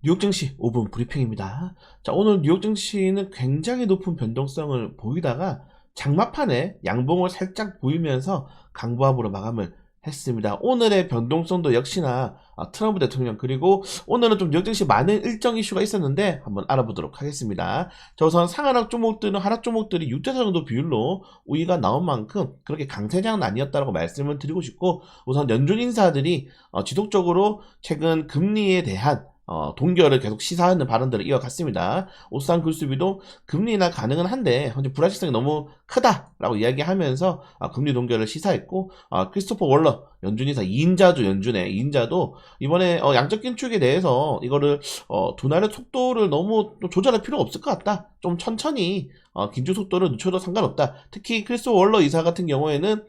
뉴욕 증시 5분 브리핑입니다. 자, 오늘 뉴욕 증시는 굉장히 높은 변동성을 보이다가 장마판에 양봉을 살짝 보이면서 강보합으로 마감을 했습니다. 오늘의 변동성도 역시나 트럼프 대통령 그리고 오늘은 좀 뉴욕 증시 많은 일정 이슈가 있었는데 한번 알아보도록 하겠습니다. 자, 우선 상하락 종목들은 하락 종목들이 6대4 정도 비율로 우위가 나온 만큼 그렇게 강세장은 아니었다고 말씀을 드리고 싶고, 우선 연준 인사들이 지속적으로 최근 금리에 대한 동결을 계속 시사하는 발언들을 이어갔습니다. 오스탄 글수비도 금리 인하 가능은 한데 현재 불확실성이 너무 크다라고 이야기하면서 금리 동결을 시사했고, 크리스토퍼 월러 연준이사 2인자죠. 연준의 2인자도 이번에 양적 긴축에 대해서 이거를 둔화의 속도를 너무 조절할 필요가 없을 것 같다. 좀 천천히 긴축 속도를 늦춰도 상관없다. 특히 크리스토퍼 월러 이사 같은 경우에는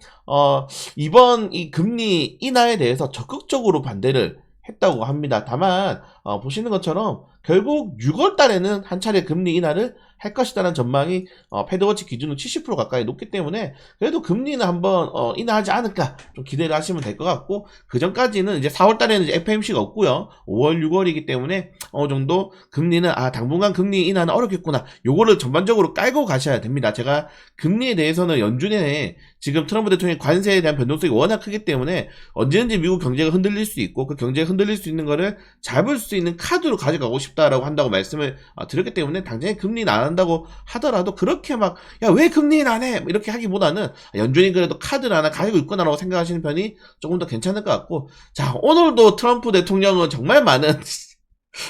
이번 이 금리 인하에 대해서 적극적으로 반대를 했다고 합니다. 다만 보시는 것처럼 결국 6월 달에는 한 차례 금리 인하를 할 것이라는 전망이 패드워치 기준으로 70% 가까이 높기 때문에 그래도 금리는 한번 인하하지 않을까 좀 기대를 하시면 될 것 같고, 그 전까지는 이제 4월 달에는 이제 FMC가 없고요. 5월, 6월이기 때문에 어느 정도 금리는 당분간 금리 인하는 어렵겠구나. 요거를 전반적으로 깔고 가셔야 됩니다. 제가 금리에 대해서는 연준에 지금 트럼프 대통령의 관세에 대한 변동성이 워낙 크기 때문에 언제든지 미국 경제가 흔들릴 수 있고 그 경제가 흔들릴 수 있는 거를 잡을 수 있는 카드로 가져가고 싶다라고 한다고 말씀을 드렸기 때문에 당장에 금리는 안 한다고 하더라도 그렇게 막 야 왜 금리는 안 해? 이렇게 하기보다는 연준이 그래도 카드를 하나 가지고 있구나라고 생각하시는 편이 조금 더 괜찮을 것 같고, 자, 오늘도 트럼프 대통령은 정말 많은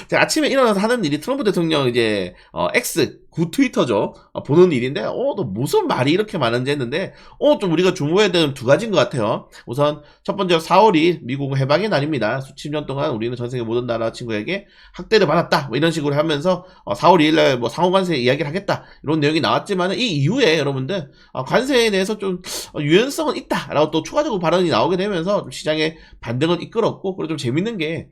제가 아침에 일어나서 하는 일이 트럼프 대통령 이제 X 구 트위터죠. 보는 일인데 또 무슨 말이 이렇게 많은지 했는데 좀 우리가 주목해야 되는 두 가지인 것 같아요. 우선 첫 번째 4월 2일 미국 해방의 날입니다. 수십 년 동안 우리는 전 세계 모든 나라 친구에게 학대를 받았다 뭐 이런 식으로 하면서 4월 2일 날 뭐 상호관세 이야기를 하겠다 이런 내용이 나왔지만 이 이후에 여러분들 관세에 대해서 좀 유연성은 있다라고 또 추가적으로 발언이 나오게 되면서 좀 시장의 반등을 이끌었고, 그리고 좀 재밌는 게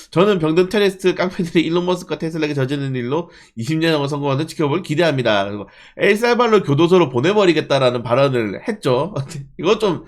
저는 병든 테레스트 깡패들이 일론 머스크와 테슬라에게 저지르는 일로 20년을 성공하는 지켜볼 기대합니다. 그리고 엘살바도르 교도소로 보내버리겠다라는 발언을 했죠. 이거 좀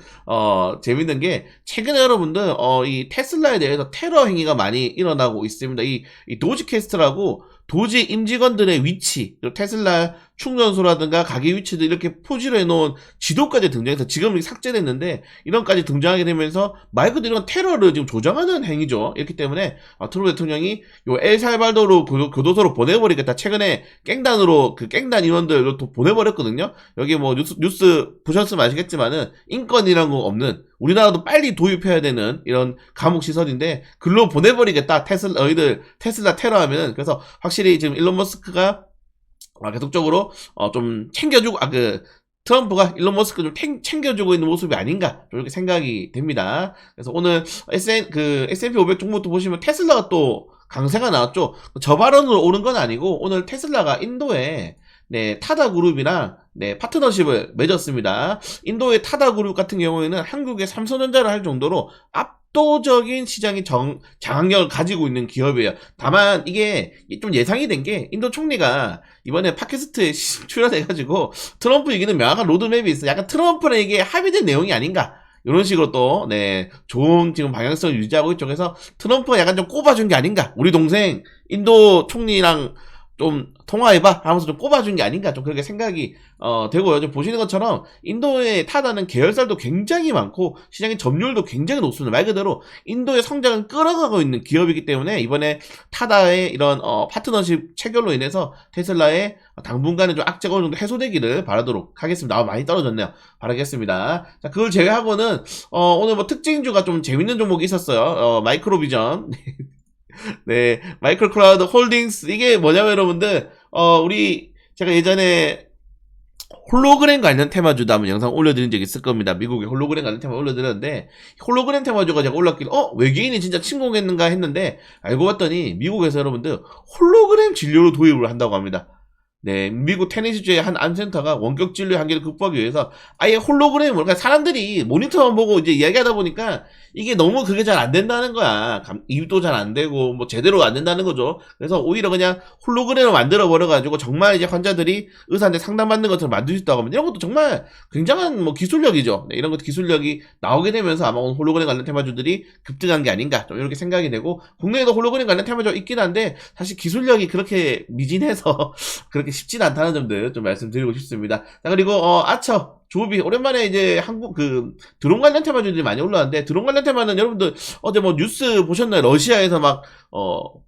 재밌는 게 최근에 여러분들 이 테슬라에 대해서 테러 행위가 많이 일어나고 있습니다. 이 도지캐스트라고 도지 임직원들의 위치, 테슬라 충전소라든가 가게 위치도 이렇게 표지로 해놓은 지도까지 등장해서 지금 삭제됐는데 이런까지 등장하게 되면서 말 그대로 테러를 지금 조장하는 행위죠. 이렇기 때문에 트럼프 대통령이 요 엘살바도르 교도소로 보내버리겠다. 최근에 깽단으로 그 깽단 인원들 또 보내버렸거든요. 여기 뭐 뉴스 보셨으면 아시겠지만은 인권이란 거 없는, 우리나라도 빨리 도입해야 되는 이런 감옥 시설인데 글로 보내버리겠다. 테슬라 테러하면. 그래서 확실히 지금 일론 머스크가 계속적으로 좀 챙겨주고 트럼프가 일론 머스크 좀 챙겨주고 있는 모습이 아닌가 이렇게 생각이 됩니다. 그래서 오늘 S&P 500 종목도 보시면 테슬라가 또 강세가 나왔죠. 저 발언으로 오른 건 아니고 오늘 테슬라가 인도에 타다 그룹이랑 파트너십을 맺었습니다. 인도의 타다 그룹 같은 경우에는 한국의 삼성전자를 할 정도로 압도적인 시장의 장악력을 가지고 있는 기업이에요. 다만 이게 좀 예상이 된 게 인도 총리가 이번에 팟캐스트에 출연해가지고 트럼프 얘기는 명확한 로드맵이 있어. 약간 트럼프랑 이게 합의된 내용이 아닌가. 이런 식으로 또, 좋은 지금 방향성을 유지하고 있죠. 그래서 트럼프가 약간 좀 꼽아준 게 아닌가. 우리 동생 인도 총리랑 좀 통화해봐 하면서 좀 꼽아준 게 아닌가 좀 그렇게 생각이 되고요. 좀 보시는 것처럼 인도의 타다는 계열사도 굉장히 많고 시장의 점유율도 굉장히 높습니다. 말 그대로 인도의 성장을 끌어가고 있는 기업이기 때문에 이번에 타다의 이런 파트너십 체결로 인해서 테슬라의 당분간은 좀 악재가 어느 정도 해소되기를 바라도록 하겠습니다. 많이 떨어졌네요. 바라겠습니다. 자, 그걸 제외하고는 오늘 뭐 특징주가 좀 재밌는 종목이 있었어요. 마이크로비전 마이크로 클라우드 홀딩스. 이게 뭐냐면 여러분들 제가 예전에 홀로그램 관련 테마주도 한번 영상 올려드린 적이 있을 겁니다. 미국의 홀로그램 관련 테마 올려드렸는데 홀로그램 테마주가 제가 올랐길래 외계인이 진짜 침공했는가 했는데 알고 봤더니 미국에서 여러분들 홀로그램 진료로 도입을 한다고 합니다. 네, 미국 테네시주의 한 암센터가 원격 진료 한계를 극복하기 위해서 아예 홀로그램을, 그러니까 사람들이 모니터만 보고 이제 이야기하다 보니까 이게 너무 그게 잘 안 된다는 거야. 입도 잘 안 되고 뭐 제대로 안 된다는 거죠. 그래서 오히려 그냥 홀로그램을 만들어 버려가지고 정말 이제 환자들이 의사한테 상담받는 것처럼 만들 수 있다고 하면 이런 것도 정말 굉장한 뭐 기술력이죠. 네, 이런 것도 기술력이 나오게 되면서 아마 오늘 홀로그램 관련 테마주들이 급등한 게 아닌가 좀 이렇게 생각이 되고, 국내에도 홀로그램 관련 테마주가 있긴 한데 사실 기술력이 그렇게 미진해서 그렇게 쉽진 않다는 점들 좀 말씀드리고 싶습니다. 자, 그리고 아처 조비 오랜만에 이제 한국 드론 관련 테마주들이 많이 올라왔는데, 드론 관련 테마는 여러분들 어제 뭐 뉴스 보셨나요? 러시아에서 막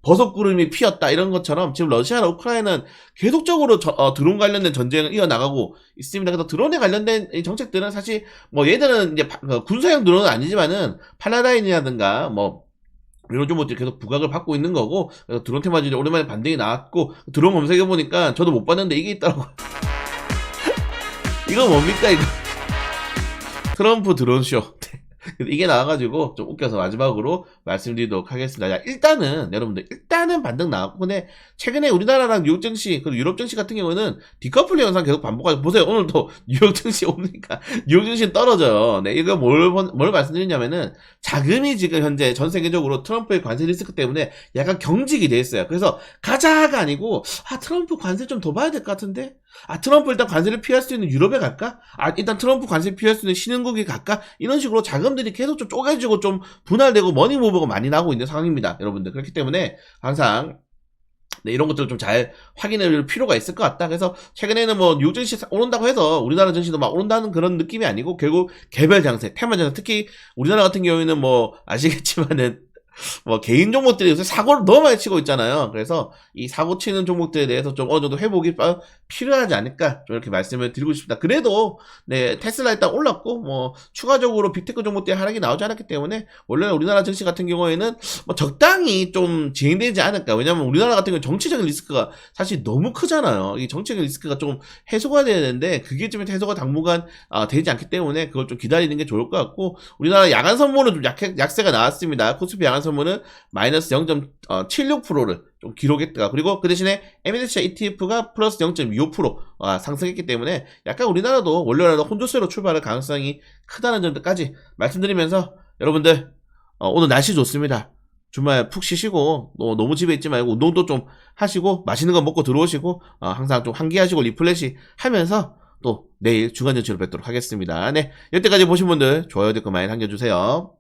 버섯구름이 피었다 이런 것처럼 지금 러시아나 우크라이나는 계속적으로 드론 관련된 전쟁을 이어나가고 있습니다. 그래서 드론에 관련된 이 정책들은 사실 뭐 얘들은 이제 군사용 드론은 아니지만은 팔라다인이라든가 뭐 이런 정보들이 계속 부각을 받고 있는 거고, 그래서 드론 테마주들이 오랜만에 반등이 나왔고, 드론 검색해보니까 저도 못 봤는데 이게 있더라고요. 이거 뭡니까 이거? 트럼프 드론쇼. 이게 나와가지고 좀 웃겨서 마지막으로 말씀드리도록 하겠습니다. 자, 일단은 여러분들 일단은 반등 나왔고, 근데 최근에 우리나라랑 뉴욕 증시 그리고 유럽 증시 같은 경우는 디커플링 현상 계속 반복하고, 보세요. 오늘도 뉴욕 증시 오니까 뉴욕 증시는 떨어져요. 네, 이거 뭘 말씀드리냐면은 자금이 지금 현재 전 세계적으로 트럼프의 관세 리스크 때문에 약간 경직이 돼 있어요. 그래서 가자가 아니고 트럼프 관세 좀 더 봐야 될 것 같은데, 트럼프 일단 관세를 피할 수 있는 유럽에 갈까? 일단 트럼프 관세 피할 수 있는 신흥국에 갈까? 이런 식으로 자금들이 계속 좀 쪼개지고 좀 분할되고 머니무브가 많이 나오고 있는 상황입니다, 여러분들. 그렇기 때문에 항상 네, 이런 것들을 좀 잘 확인해 볼 필요가 있을 것 같다. 그래서 최근에는 뭐 뉴욕 증시 오른다고 해서 우리나라 증시도 막 오른다는 그런 느낌이 아니고, 결국 개별 장세, 테마 장세, 특히 우리나라 같은 경우에는 뭐 아시겠지만은 뭐 개인 종목들이 요새 사고를 너무 많이 치고 있잖아요. 그래서 이 사고 치는 종목들에 대해서 좀 어느 정도 회복이 필요하지 않을까 좀 이렇게 말씀을 드리고 싶습니다. 그래도 네, 테슬라 일단 올랐고 뭐 추가적으로 빅테크 종목들이 하락이 나오지 않았기 때문에 원래 우리나라 증시 같은 경우에는 뭐 적당히 좀 진행되지 않을까. 왜냐면 우리나라 같은 경우 정치적인 리스크가 사실 너무 크잖아요. 이 정치적인 리스크가 좀 해소가 돼야 되는데 그게 좀 해소가 당분간 되지 않기 때문에 그걸 좀 기다리는 게 좋을 것 같고, 우리나라 야간 선물은 좀 약세가 나왔습니다. 코스피 야간 선물은 마이너스 0.76%를 좀 기록했다. 그리고 그 대신에 MSCI ETF가 플러스 0.25% 상승했기 때문에 약간 우리나라도 원래라도 혼조세로 출발할 가능성이 크다는 점까지 말씀드리면서, 여러분들 오늘 날씨 좋습니다. 주말 푹 쉬시고 너무 집에 있지 말고 운동도 좀 하시고 맛있는 거 먹고 들어오시고 항상 좀 환기하시고 리플레시 하면서 또 내일 주간 정치로 뵙도록 하겠습니다. 네, 여태까지 보신 분들 좋아요 댓글 많이 남겨주세요.